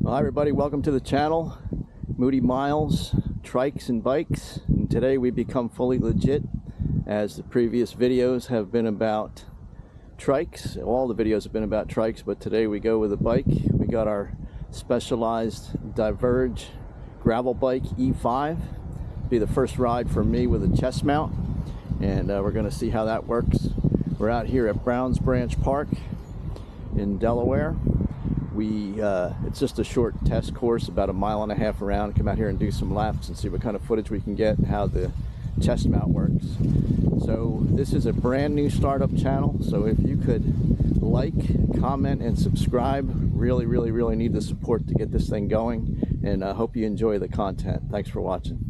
Well, hi everybody, welcome to the channel. Moody Miles, Trikes and Bikes. And today we become fully legit, as the previous videos have been about trikes. All the videos have been about trikes, but today we go with a bike. We got our Specialized Diverge gravel bike E5. Be the first ride for me with a chest mount, and we're going to see how that works. We're out here at Browns Branch Park in Delaware. It's just a short test course, about 1.5 miles around. Come out here and do some laps and see what kind of footage we can get and how the chest mount works. So this is a brand new startup channel, so if you could like, comment, and subscribe, really need the support to get this thing going, and I hope you enjoy the content. Thanks for watching.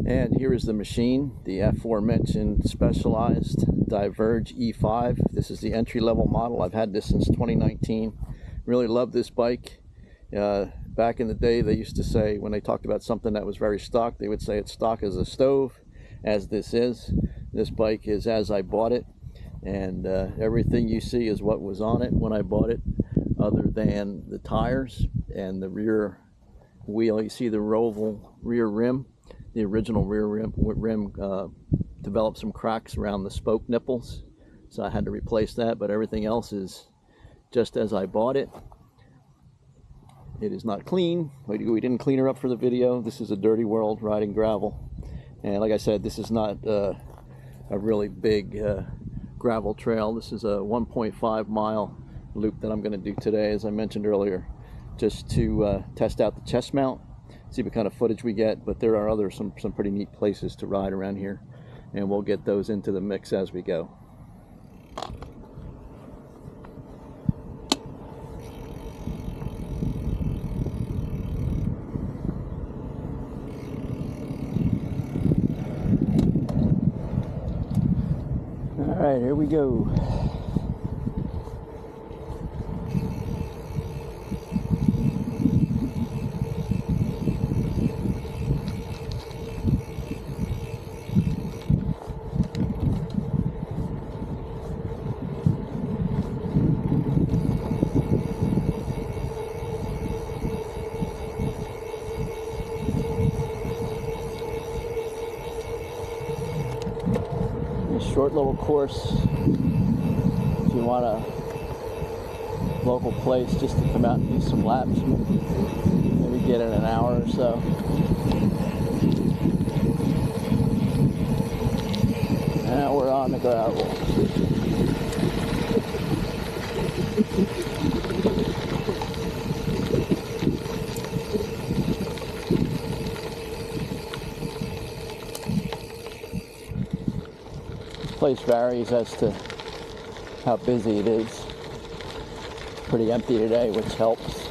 And here is the machine, the aforementioned Specialized Diverge E5. This is the entry-level model. I've had this since 2019. Really love this bike. Back in the day, they used to say, when they talked about something that was very stock, they would say it's stock as a stove, as this is. This bike is as I bought it, and everything you see is what was on it when I bought it, other than the tires and the rear wheel. You see the Roval rear rim. The original rear rim developed some cracks around the spoke nipples, so I had to replace that, but everything else is just as I bought it. It is not clean. We didn't clean her up for the video. This is a dirty world riding gravel, and like I said, this is not a really big gravel trail. This is a 1.5 mile loop that I'm going to do today, as I mentioned earlier, just to test out the chest mount, see what kind of footage we get. But there are some pretty neat places to ride around here, and we'll get those into the mix as we go. All right, here we go. Short little course if you want a local place just to come out and do some laps, maybe get in an hour or so. Now we're on the gravel. Place varies as to how busy it is. Pretty empty today, which helps.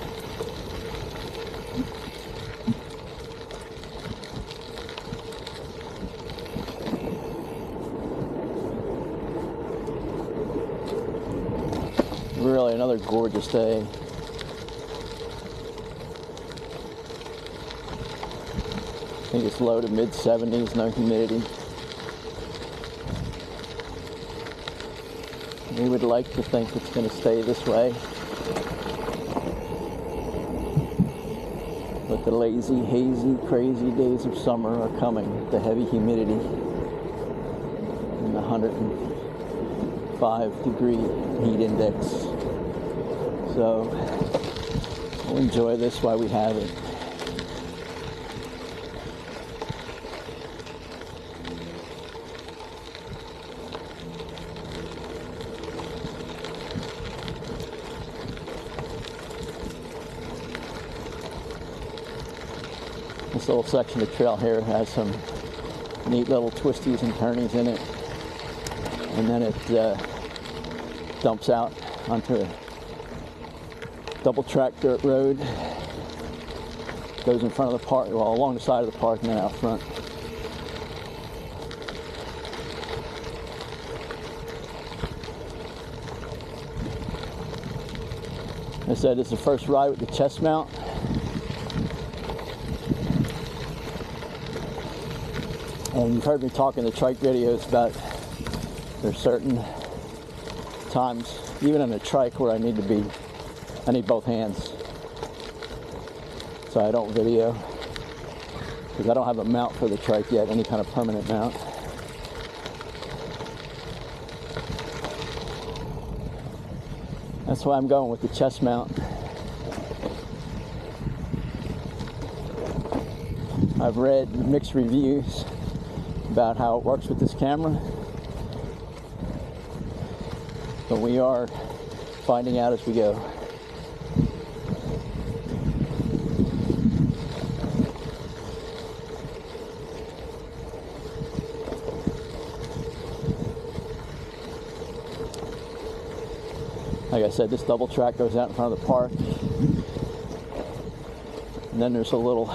Really another gorgeous day. I think it's low to mid 70s, no humidity. We would like to think it's going to stay this way, but the lazy, hazy, crazy days of summer are coming with the heavy humidity and the 105 degree heat index. So we'll enjoy this while we have it. This little section of trail here has some neat little twisties and turnies in it, and then it dumps out onto a double track dirt road. Goes in front of the park, well, along the side of the park and then out front. I said this is the first ride with the chest mount. And you've heard me talk in the trike videos about there's certain times, even in a trike, where I need to be I need both hands, so I don't video, because I don't have a mount for the trike yet, any kind of permanent mount. That's why I'm going with the chest mount. I've read mixed reviews about how it works with this camera, but we are finding out as we go. Like I said, this double track goes out in front of the park, and then there's a little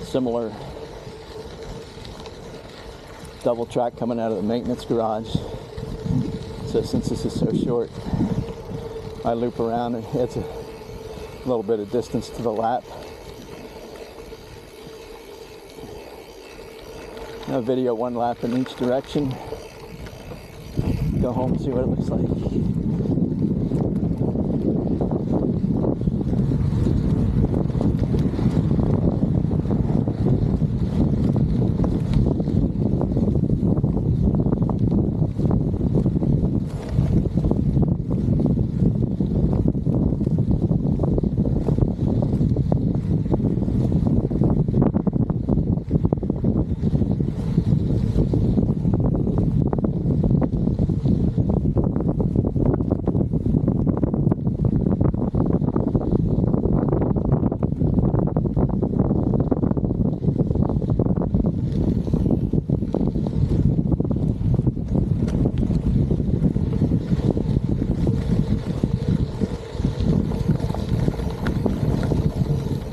similar double track coming out of the maintenance garage. So since this is so short, I loop around and it's a little bit of distance to the lap. I'll video one lap in each direction. Go home and see what it looks like.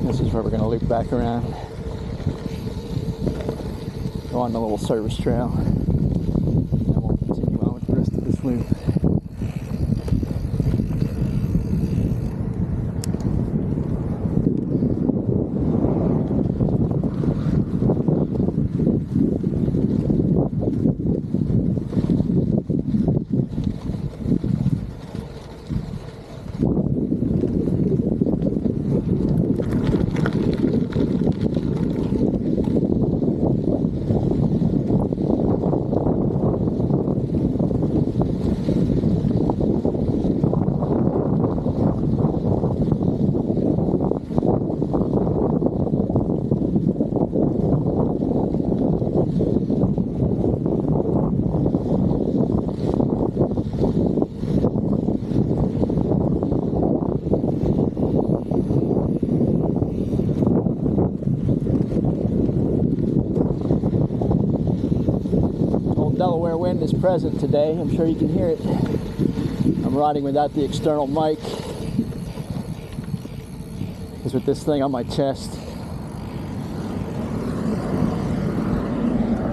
This is where we're going to loop back around, go on the little service trail, and then we'll continue on with the rest of this loop. Delaware wind is present today. I'm sure you can hear it. I'm riding without the external mic, because with this thing on my chest,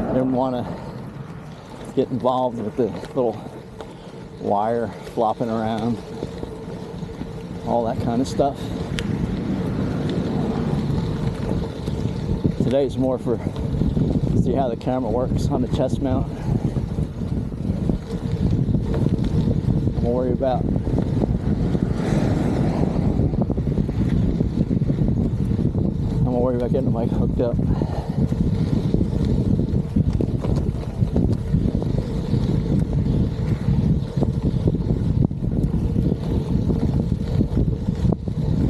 I didn't want to get involved with the little wire flopping around, all that kind of stuff. Today's more for see how the camera works on the chest mount. I'm gonna worry about getting the mic hooked up.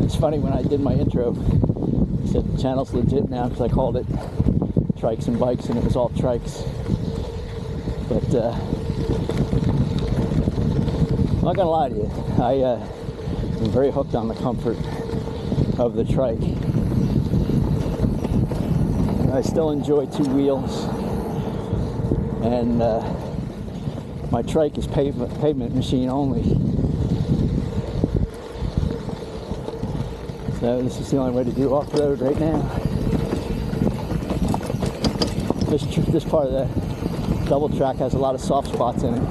It's funny, when I did my intro, I said the channel's legit now because I called it Trikes and Bikes, and it was all Trikes. But I'm not gonna lie to you, I'm very hooked on the comfort of the Trike. I still enjoy two wheels, and my Trike is pavement machine only. So this is the only way to do off-road right now. This part of the double track has a lot of soft spots in it,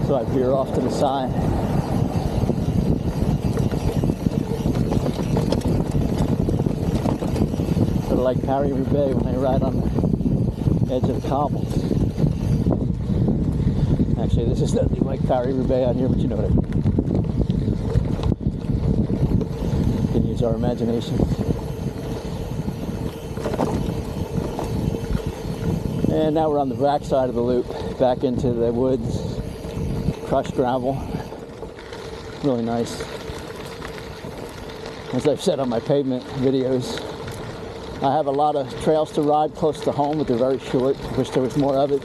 so I veer off to the side. Sort of like Paris-Roubaix when they ride on the edge of the cobbles. Actually, this is nothing like Paris-Roubaix out here, but you know what I mean. use our imagination. And now we're on the back side of the loop, back into the woods, crushed gravel. Really nice. As I've said on my pavement videos, I have a lot of trails to ride close to home, but they're very short. I wish there was more of it.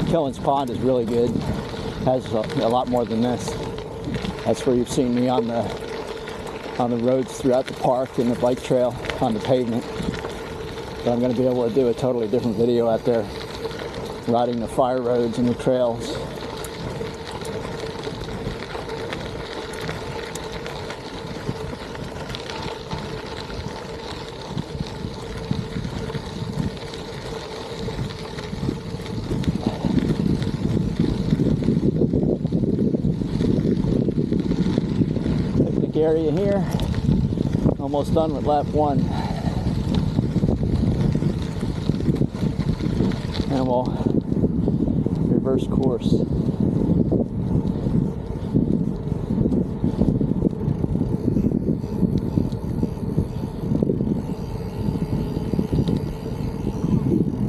Killen's Pond is really good. Has a lot more than this. That's where you've seen me on the roads throughout the park and the bike trail on the pavement. But I'm going to be able to do a totally different video out there, riding the fire roads and the trails. Area here, almost done with lap 1, and we'll reverse course.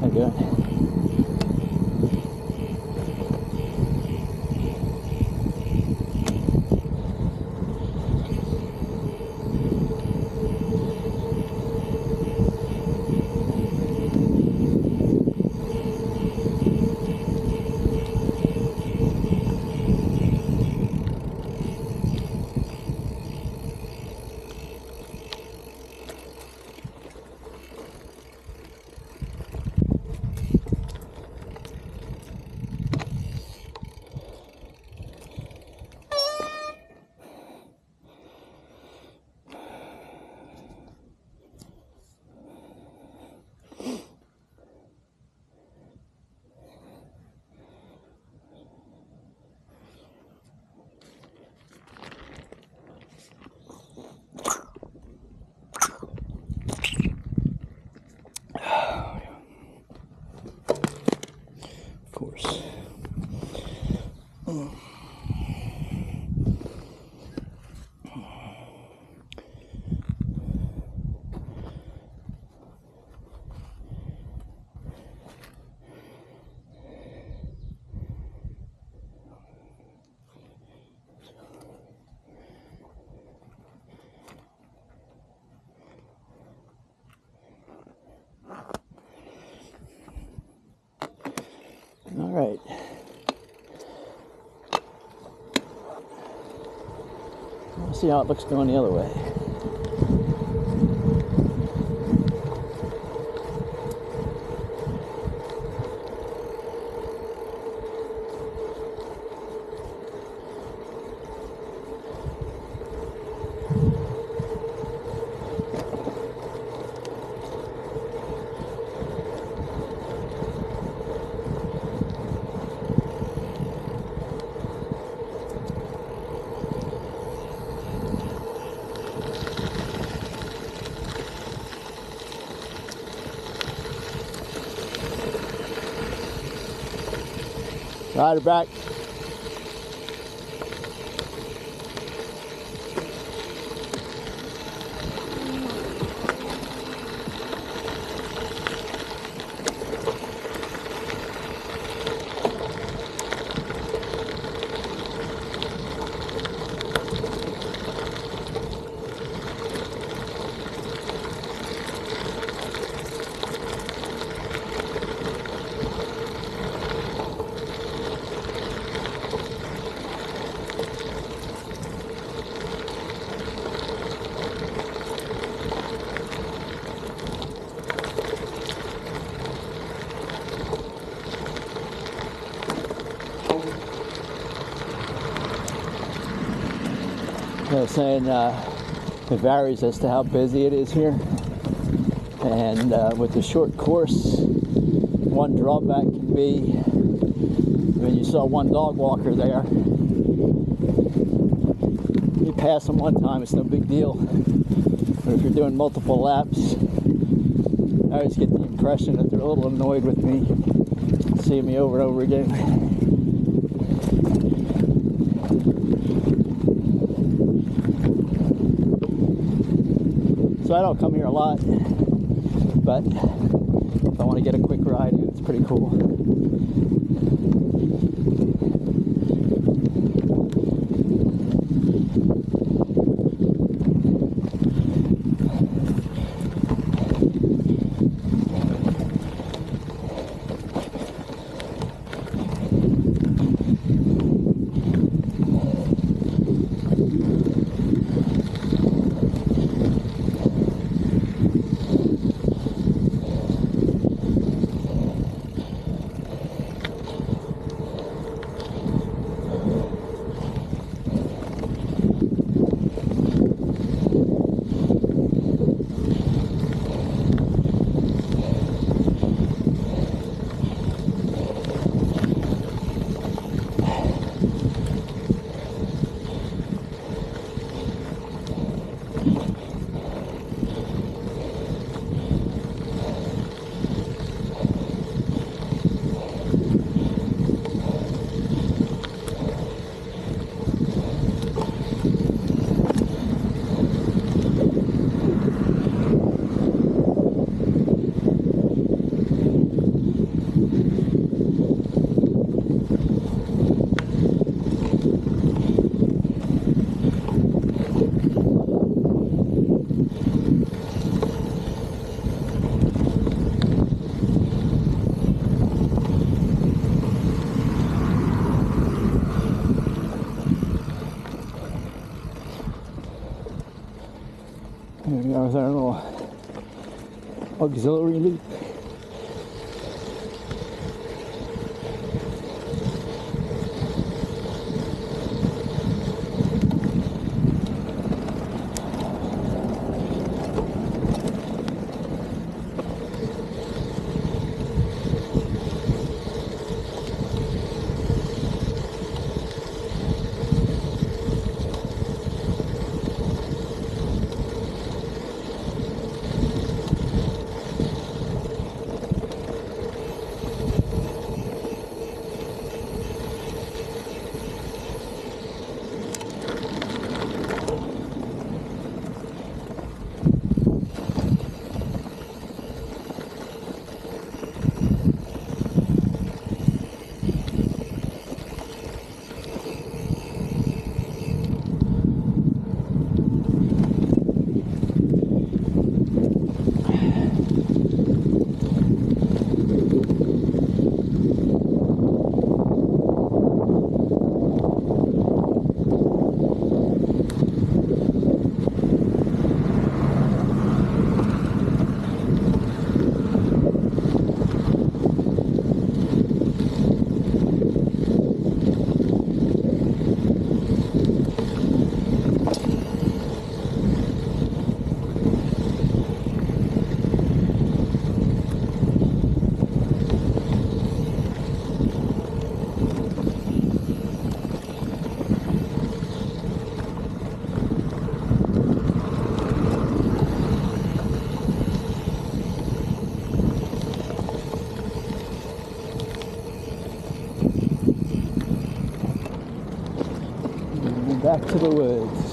Okay. Course. All right. Let's see how it looks going the other way. Rider back. I was saying it varies as to how busy it is here, and with the short course, one drawback can be, when you saw one dog walker there, you pass them one time, it's no big deal, but if you're doing multiple laps, I always get the impression that they're a little annoyed with me, seeing me over and over again. So I don't come here a lot, but if I want to get a quick ride, it's pretty cool. There we go with our little auxiliary loop. Back to the woods.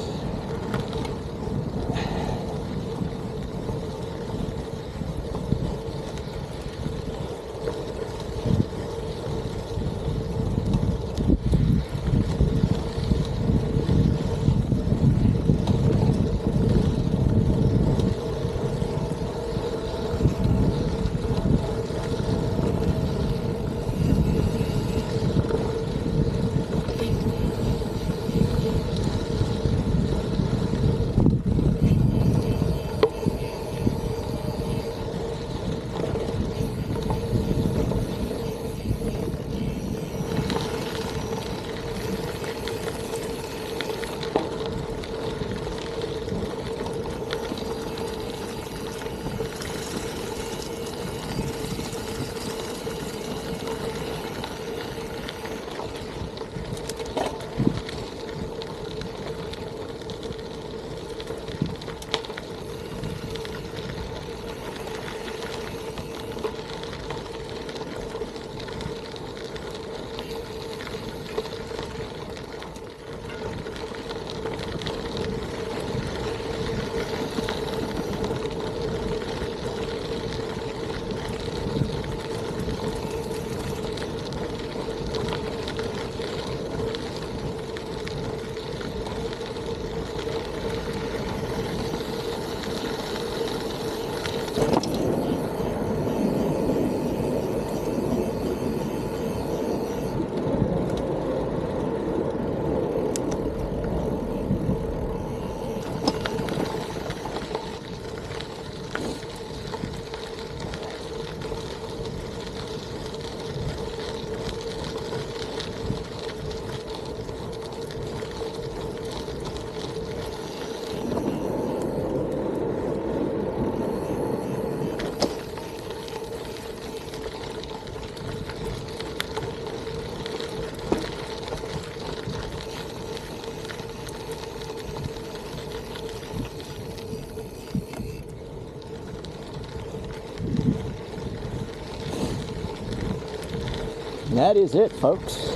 And that is it, folks.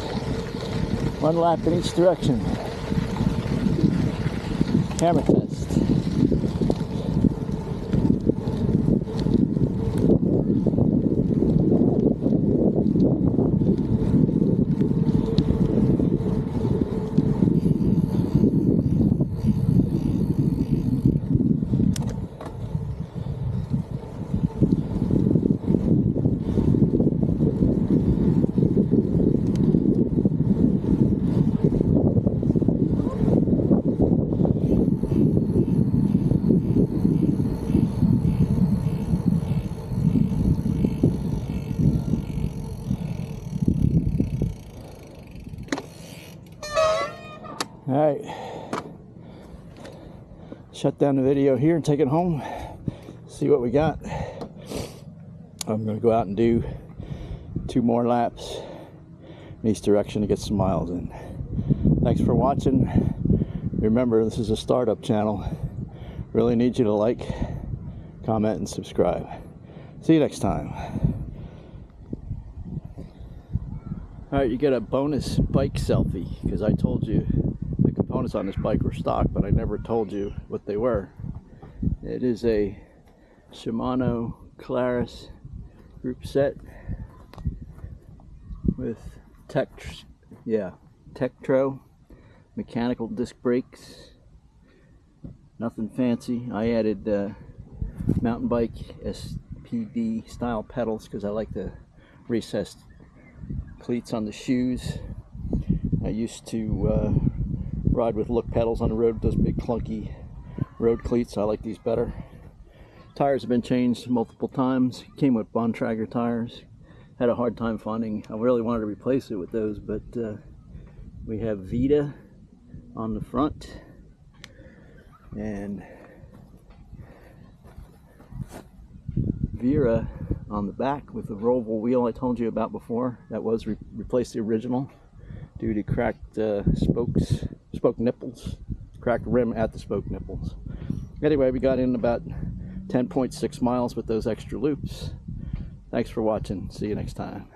1 lap in each direction. Camera test. All right, shut down the video here and take it home, see what we got. I'm going to go out and do 2 more laps in each direction to get some miles in. Thanks for watching. Remember, this is a startup channel. Really need you to like, comment, and subscribe. See you next time. All right, you get a bonus bike selfie, because I told you the components on this bike were stock, but I never told you what they were. It is a Shimano Claris group set with Tektro mechanical disc brakes. Nothing fancy. I added mountain bike SPD style pedals because I like the recessed cleats on the shoes. I used to ride with look pedals on the road with those big clunky road cleats. I like these better. Tires have been changed multiple times. Came with Bontrager tires. Had a hard time finding. I really wanted to replace it with those, but we have Vita on the front and Vera on the back with the rollable wheel I told you about before. That was replaced the original due to cracked spoke nipples, cracked rim at the spoke nipples. Anyway, we got in about 10.6 miles with those extra loops. Thanks for watching. See you next time.